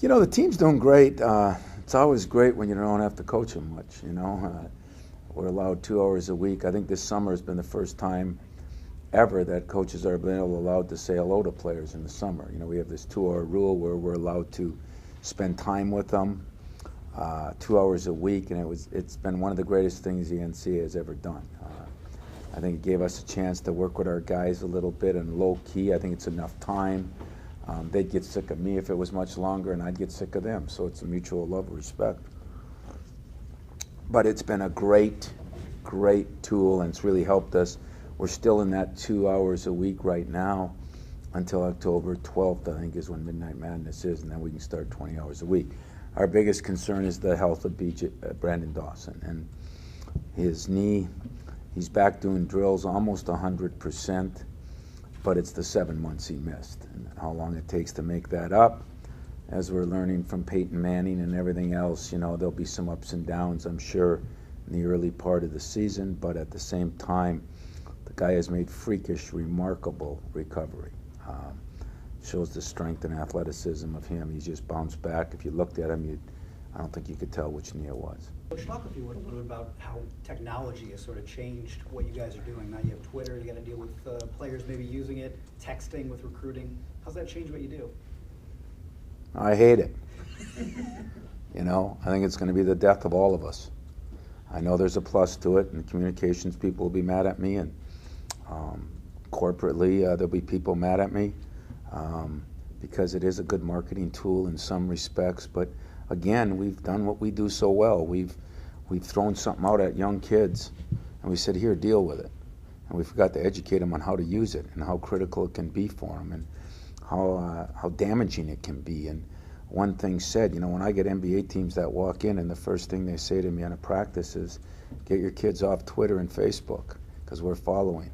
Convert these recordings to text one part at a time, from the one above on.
You know, the team's doing great. It's always great when you don't have to coach them much, you know. We're allowed 2 hours a week. I think this summer has been the first time ever that coaches are being allowed to say hello to players in the summer. You know, we have this 2-hour rule where we're allowed to spend time with them 2 hours a week, and it's been one of the greatest things the NCAA has ever done. I think it gave us a chance to work with our guys a little bit and low key. I think it's enough time. They'd get sick of me if it was much longer, and I'd get sick of them. So it's a mutual love and respect. But it's been a great, great tool, and it's really helped us. We're still in that 2 hours a week right now until October 12th, I think, is when Midnight Madness is, and then we can start 20 hours a week. Our biggest concern is the health of Brandon Dawson. And his knee, he's back doing drills almost 100%, but it's the 7 months he missed. And how long it takes to make that up. As we're learning from Peyton Manning and everything else, you know, there'll be some ups and downs, I'm sure, in the early part of the season, but at the same time, the guy has made freakish, remarkable recovery. Shows the strength and athleticism of him. He's just bounced back. If you looked at him, I don't think you could tell which knee it was. Coach, talk if you would a little bit about how technology has sort of changed what you guys are doing. Now you have Twitter, you got to deal with players maybe using it, texting with recruiting. How's that change what you do? I hate it. You know, I think it's going to be the death of all of us. I know there's a plus to it, and communications people will be mad at me, and corporately there'll be people mad at me because it is a good marketing tool in some respects. But again, we've done what we do so well. We've thrown something out at young kids, and we said, here, deal with it. And we forgot to educate them on how to use it and how critical it can be for them, and how damaging it can be. And one thing said, you know, when I get NBA teams that walk in and the first thing they say to me on a practice is, get your kids off Twitter and Facebook because we're following.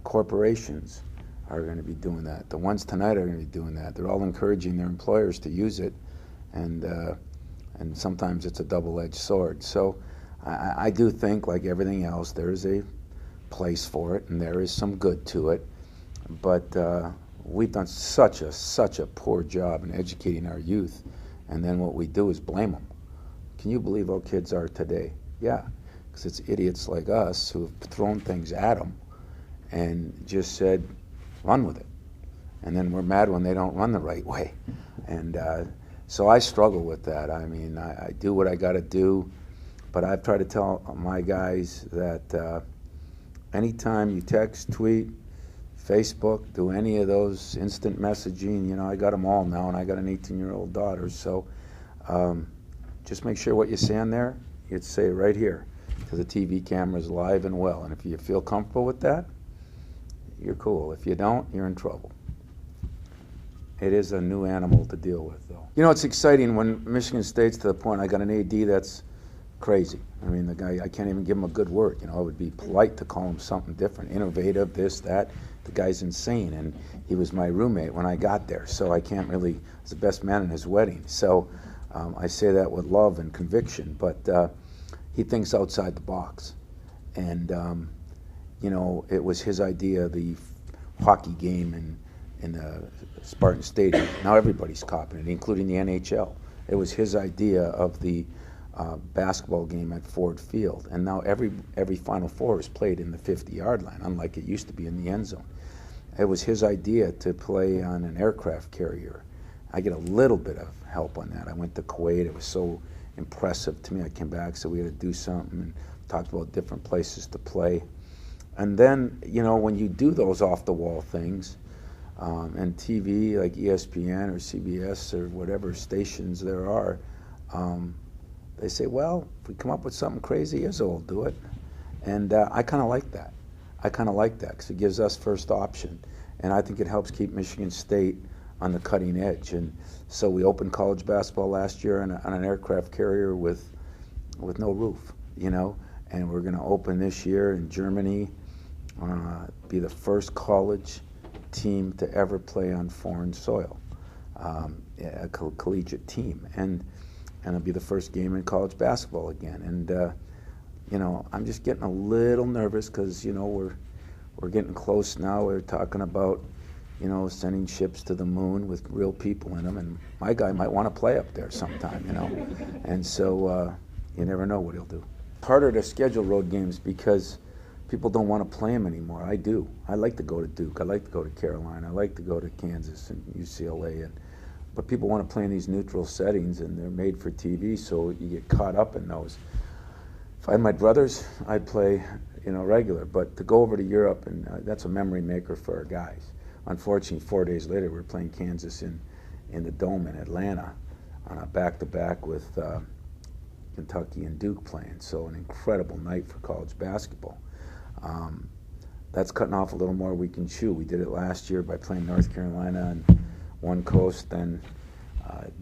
Corporations are going to be doing that. The ones tonight are going to be doing that. They're all encouraging their employers to use it, and sometimes it's a double-edged sword. So I do think, like everything else, there is a place for it, and there is some good to it, but we've done such a poor job in educating our youth, and then what we do is blame them. Can you believe how kids are today? Yeah, because it's idiots like us who have thrown things at them and just said, run with it. And then we're mad when they don't run the right way. And so I struggle with that. I mean, I do what I got to do, but I've tried to tell my guys that anytime you text, tweet, Facebook, do any of those instant messaging, you know, I got them all now, and I got an 18-year-old daughter, so just make sure what you say on there, you'd say it right here, because the TV camera is live and well, and if you feel comfortable with that, you're cool. If you don't, you're in trouble. It is a new animal to deal with, though. You know, it's exciting when Michigan State's to the point I got an AD that's crazy. I mean, the guy, I can't even give him a good word. You know, it would be polite to call him something different, innovative, this, that. The guy's insane, and he was my roommate when I got there, so I can't really, I was the best man in his wedding. So I say that with love and conviction, but he thinks outside the box. And, you know, it was his idea, the hockey game in the Spartan Stadium. Now everybody's copying it, including the NHL. It was his idea of the basketball game at Ford Field, and now every Final Four is played in the 50-yard line, unlike it used to be in the end zone. It was his idea to play on an aircraft carrier. I get a little bit of help on that. I went to Kuwait. It was so impressive to me. I came back, so we had to do something and talked about different places to play. And then, you know, when you do those off-the-wall things, and TV like ESPN or CBS or whatever stations there are, they say, well, if we come up with something crazy, Izzo will do it. And I kind of like that. I kind of like that because it gives us first option. And I think it helps keep Michigan State on the cutting edge. And so we opened college basketball last year on an aircraft carrier with no roof, you know. And we're going to open this year in Germany, be the first college team to ever play on foreign soil, a collegiate team. And it'll be the first game in college basketball again. And you know, I'm just getting a little nervous because, you know, we're getting close now. We're talking about sending ships to the moon with real people in them, and my guy might want to play up there sometime, And so you never know what he'll do. It's harder to schedule road games because people don't want to play them anymore. I do. I like to go to Duke. I like to go to Carolina. I like to go to Kansas and UCLA. But people want to play in these neutral settings, and they're made for TV, so you get caught up in those. If I had my druthers, I'd play, regular. But to go over to Europe, and that's a memory maker for our guys. Unfortunately, 4 days later, we were playing Kansas in the Dome in Atlanta on a back-to-back with Kentucky and Duke playing. So an incredible night for college basketball. That's cutting off a little more we can chew. We did it last year by playing North Carolina on one coast, then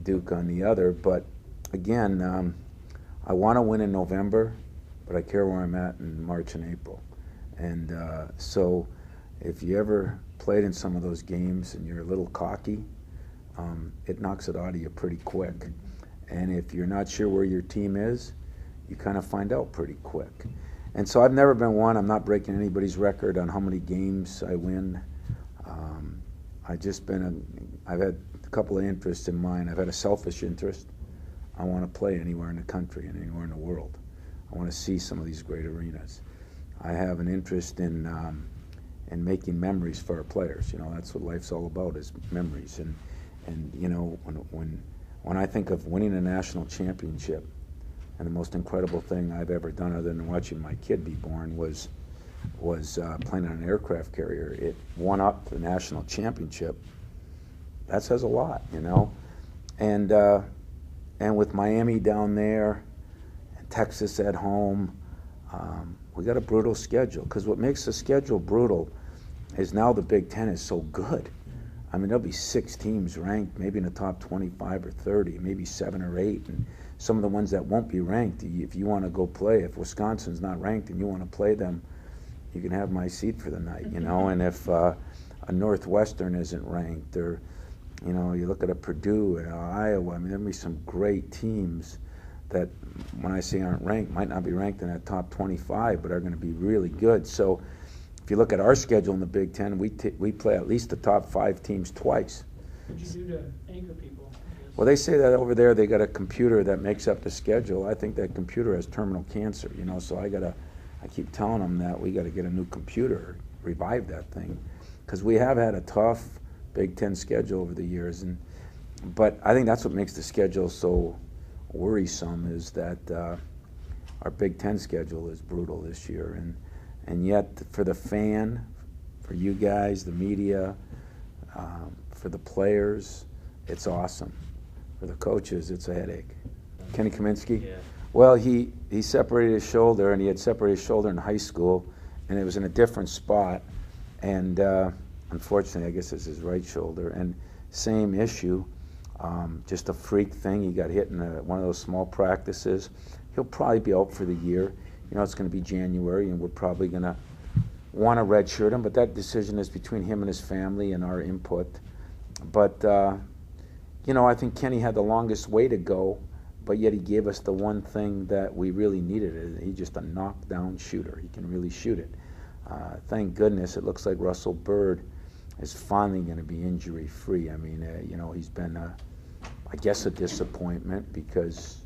Duke on the other. But again, I want to win in November, but I care where I'm at in March and April. And so if you ever played in some of those games and you're a little cocky, it knocks it out of you pretty quick. And if you're not sure where your team is, you kind of find out pretty quick. And so I've never been one. I'm not breaking anybody's record on how many games I win. I've had a couple of interests in mind. I've had a selfish interest. I want to play anywhere in the country and anywhere in the world. I want to see some of these great arenas. I have an interest in making memories for our players. That's what life's all about, is memories. And when I think of winning a national championship, and the most incredible thing I've ever done, other than watching my kid be born, was playing on an aircraft carrier. It won up the national championship. That says a lot, And with Miami down there, and Texas at home, we got a brutal schedule. Because what makes the schedule brutal is now the Big Ten is so good. I mean, there'll be 6 teams ranked, maybe in the top 25 or 30, maybe 7 or 8, and some of the ones that won't be ranked, if you want to go play, if Wisconsin's not ranked and you want to play them, you can have my seat for the night, And if a Northwestern isn't ranked, or you look at a Purdue and Iowa, I mean, there'll be some great teams that, when I say aren't ranked, might not be ranked in that top 25, but are going to be really good. So if you look at our schedule in the Big Ten, we play at least the top 5 teams twice. What did you do to anchor people? Well, they say that over there they got a computer that makes up the schedule. I think that computer has terminal cancer, so I keep telling them that we got to get a new computer, revive that thing, because we have had a tough Big Ten schedule over the years. But I think that's what makes the schedule so worrisome, is that our Big Ten schedule is brutal this year. And yet, for the fan, for you guys, the media, for the players, it's awesome. For the coaches, it's a headache. Kenny Kaminsky? Yeah. Well, he separated his shoulder, and he had separated his shoulder in high school, and it was in a different spot. And unfortunately, I guess it's his right shoulder. And same issue, just a freak thing. He got hit in one of those small practices. He'll probably be out for the year. It's going to be January, and we're probably going to want to redshirt him, but that decision is between him and his family and our input. But, I think Kenny had the longest way to go, but yet he gave us the one thing that we really needed. He's just a knockdown shooter. He can really shoot it. Thank goodness it looks like Russell Bird is finally going to be injury-free. I mean, he's been, I guess, a disappointment, because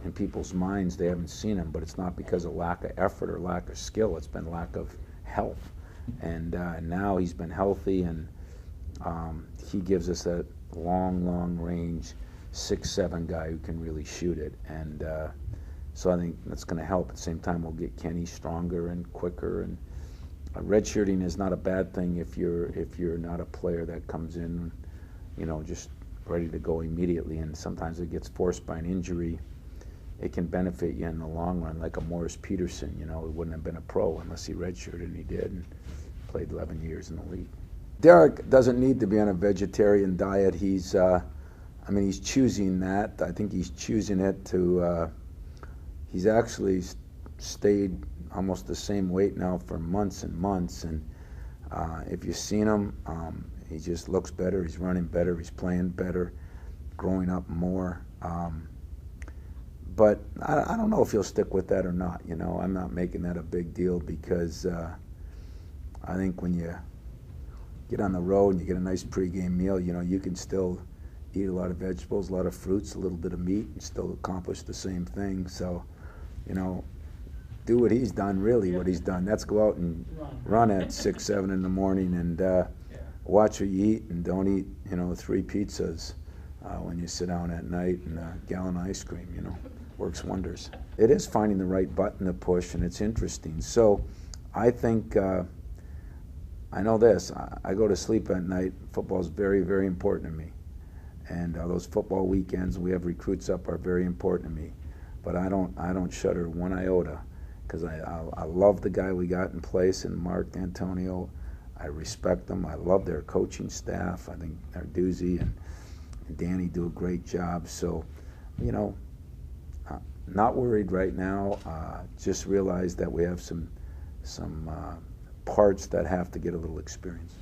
in people's minds they haven't seen him, but it's not because of lack of effort or lack of skill. It's been lack of health. And now he's been healthy, and he gives us that long range 6'7" guy who can really shoot it. And so I think that's going to help. At the same time, we'll get Kenny stronger and quicker. And redshirting is not a bad thing if you're not a player that comes in, just ready to go immediately. And sometimes it gets forced by an injury. It can benefit you in the long run, like a Morris Peterson. He wouldn't have been a pro unless he redshirted, and he did, and played 11 years in the league. Derek doesn't need to be on a vegetarian diet. He's choosing that. I think he's choosing it to, he's actually stayed almost the same weight now for months and months. And if you've seen him, he just looks better. He's running better. He's playing better, growing up more. But I don't know if he'll stick with that or not. I'm not making that a big deal, because I think when you get on the road and you get a nice pregame meal, you know, you can still eat a lot of vegetables, a lot of fruits, a little bit of meat, and still accomplish the same thing. So, you know, do what he's done, really, what he's done. That's go out and run at 6, 7 in the morning and watch what you eat, and don't eat, you know, 3 pizzas when you sit down at night, and a gallon of ice cream, you know, works wonders. It is finding the right button to push, and it's interesting. So I think, I know this, I go to sleep at night. Football is very, very important to me. And those football weekends we have recruits up are very important to me. But I don't shudder one iota, because I love the guy we got in place in Mark Antonio. I respect them. I love their coaching staff. I think Narduzzi and Danny do a great job. So, you know, not worried right now. Just realize that we have some parts that have to get a little experience.